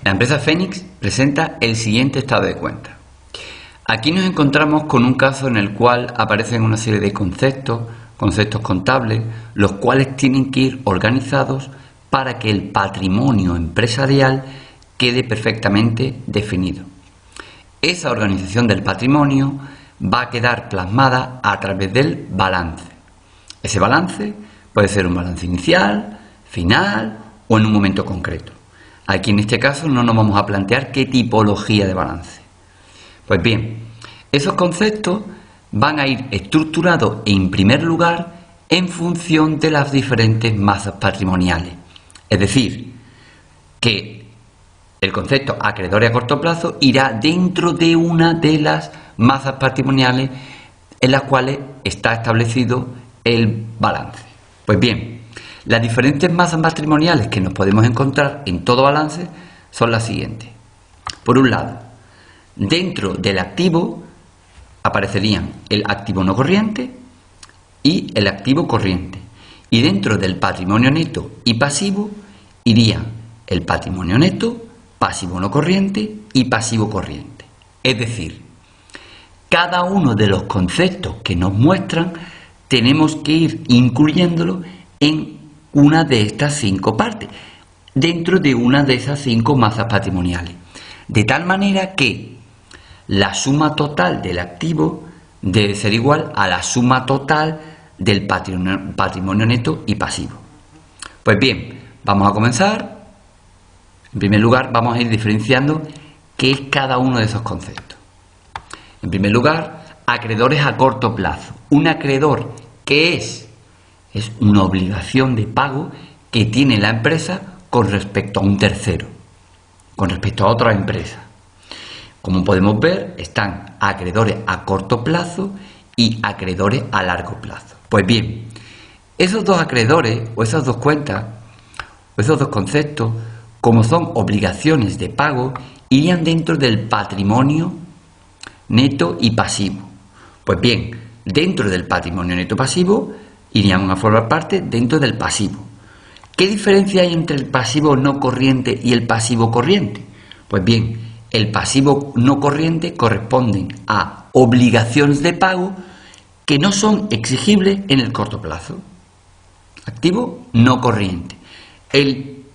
La empresa Fénix presenta el siguiente estado de cuenta. Aquí nos encontramos con un caso en el cual aparecen una serie de conceptos contables, los cuales tienen que ir organizados para que el patrimonio empresarial quede perfectamente definido. Esa organización del patrimonio va a quedar plasmada a través del balance. Ese balance puede ser un balance inicial, final o en un momento concreto. Aquí en este caso no nos vamos a plantear qué tipología de balance. Pues bien, esos conceptos van a ir estructurados en primer lugar en función de las diferentes masas patrimoniales. Es decir, que el concepto acreedores a corto plazo irá dentro de una de las masas patrimoniales en las cuales está establecido el balance. Pues bien, las diferentes masas patrimoniales que nos podemos encontrar en todo balance son las siguientes. Por un lado, dentro del activo aparecerían el activo no corriente y el activo corriente. Y dentro del patrimonio neto y pasivo irían el patrimonio neto, pasivo no corriente y pasivo corriente. Es decir, cada uno de los conceptos que nos muestran tenemos que ir incluyéndolo en una de estas 5 partes, dentro de una de esas 5 masas patrimoniales. De tal manera que la suma total del activo debe ser igual a la suma total del patrimonio neto y pasivo. Pues bien, vamos a comenzar. En primer lugar, vamos a ir diferenciando qué es cada uno de esos conceptos. En primer lugar, acreedores a corto plazo. Un acreedor, ¿qué es? Es una obligación de pago que tiene la empresa con respecto a un tercero, con respecto a otra empresa. Como podemos ver, están acreedores a corto plazo y acreedores a largo plazo. Pues bien, esos dos acreedores o esas dos cuentas o esos dos conceptos, como son obligaciones de pago, irían dentro del patrimonio neto y pasivo. Pues bien, dentro del patrimonio neto pasivo irían a formar parte dentro del pasivo. ¿Qué diferencia hay entre el pasivo no corriente y el pasivo corriente? Pues bien, el pasivo no corriente corresponde a obligaciones de pago que no son exigibles en el corto plazo. Activo no corriente. El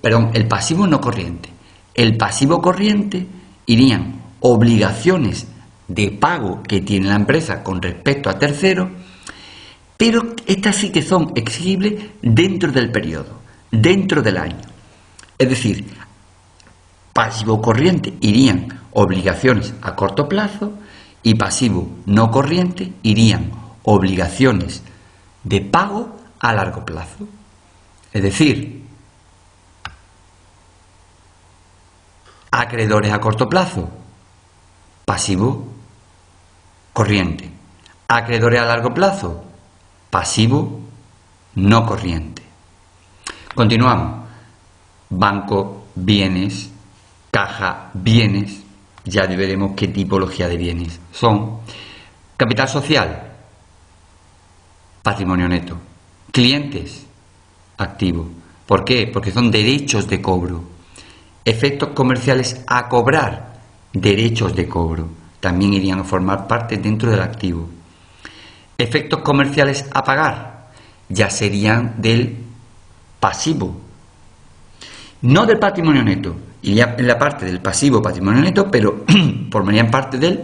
pasivo no corriente. El pasivo corriente irían obligaciones de pago que tiene la empresa con respecto a terceros, pero estas sí que son exigibles dentro del periodo, dentro del año. Es decir, pasivo corriente irían obligaciones a corto plazo y pasivo no corriente irían obligaciones de pago a largo plazo. Es decir, acreedores a corto plazo, pasivo corriente. Acreedores a largo plazo, pasivo no corriente. Continuamos. Banco, bienes, caja, bienes. Ya veremos qué tipología de bienes son. Capital social, patrimonio neto. Clientes, activo. ¿Por qué? Porque son derechos de cobro. Efectos comerciales a cobrar, derechos de cobro. También irían a formar parte dentro del activo. Efectos comerciales a pagar, ya serían del pasivo. No del patrimonio neto, iría en la parte del pasivo patrimonio neto, pero formarían parte del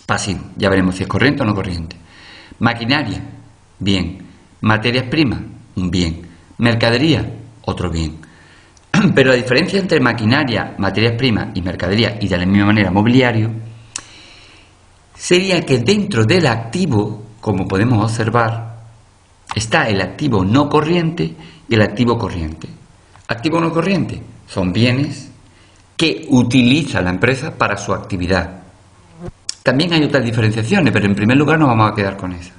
pasivo. Ya veremos si es corriente o no corriente. Maquinaria, bien. Materias primas, un bien. Mercadería, otro bien. Pero la diferencia entre maquinaria, materias primas y mercadería, y de la misma manera mobiliario, sería que dentro del activo, como podemos observar, está el activo no corriente y el activo corriente. Activo no corriente son bienes que utiliza la empresa para su actividad. También hay otras diferenciaciones, pero en primer lugar nos vamos a quedar con esa.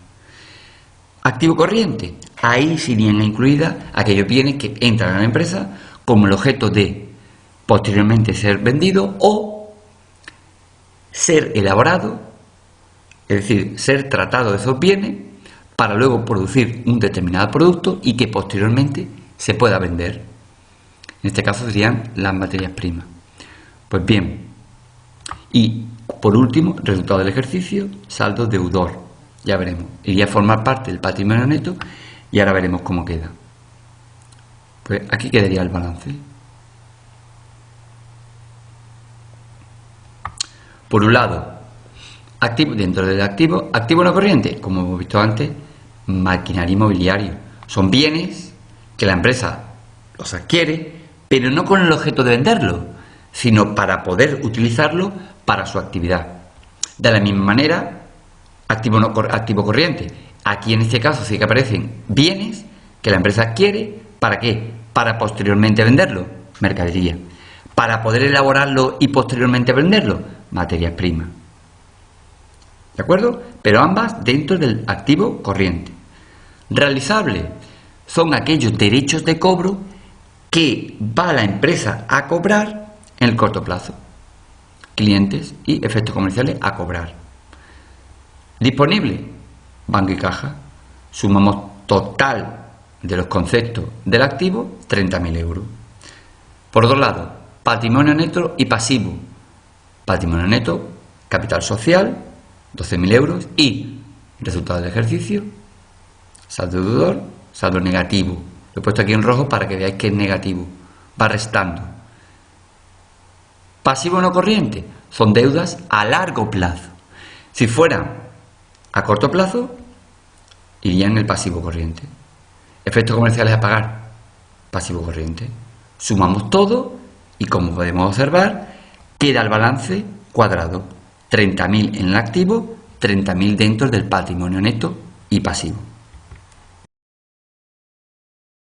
Activo corriente, ahí serían incluidas aquellos bienes que entran a la empresa como el objeto de posteriormente ser vendido o ser elaborado, es decir, ser tratado de esos bienes para luego producir un determinado producto y que posteriormente se pueda vender. En este caso serían las materias primas. Pues bien, y por último, resultado del ejercicio, saldo deudor. Ya veremos, iría a formar parte del patrimonio neto y ahora veremos cómo queda. Pues aquí quedaría el balance. Por un lado, activo, dentro del activo no corriente, como hemos visto antes, maquinaria inmobiliaria. Son bienes que la empresa los adquiere, pero no con el objeto de venderlo, sino para poder utilizarlo para su actividad. De la misma manera, activo corriente. Aquí en este caso sí que aparecen bienes que la empresa adquiere, ¿para qué? Para posteriormente venderlo, mercadería. Para poder elaborarlo y posteriormente venderlo, materias primas. ¿De acuerdo? Pero ambas dentro del activo corriente. Realizable son aquellos derechos de cobro que va la empresa a cobrar en el corto plazo. Clientes y efectos comerciales a cobrar. Disponible, banco y caja. Sumamos total de los conceptos del activo, 30.000 euros. Por otro lado, patrimonio neto y pasivo. Patrimonio neto, capital social, 12.000 euros y resultado del ejercicio, saldo deudor, saldo negativo. Lo he puesto aquí en rojo para que veáis que es negativo, va restando. Pasivo no corriente, son deudas a largo plazo. Si fueran a corto plazo, irían en el pasivo corriente. Efectos comerciales a pagar, pasivo corriente. Sumamos todo y, como podemos observar, queda el balance cuadrado. 30.000 en el activo, 30.000 dentro del patrimonio neto y pasivo.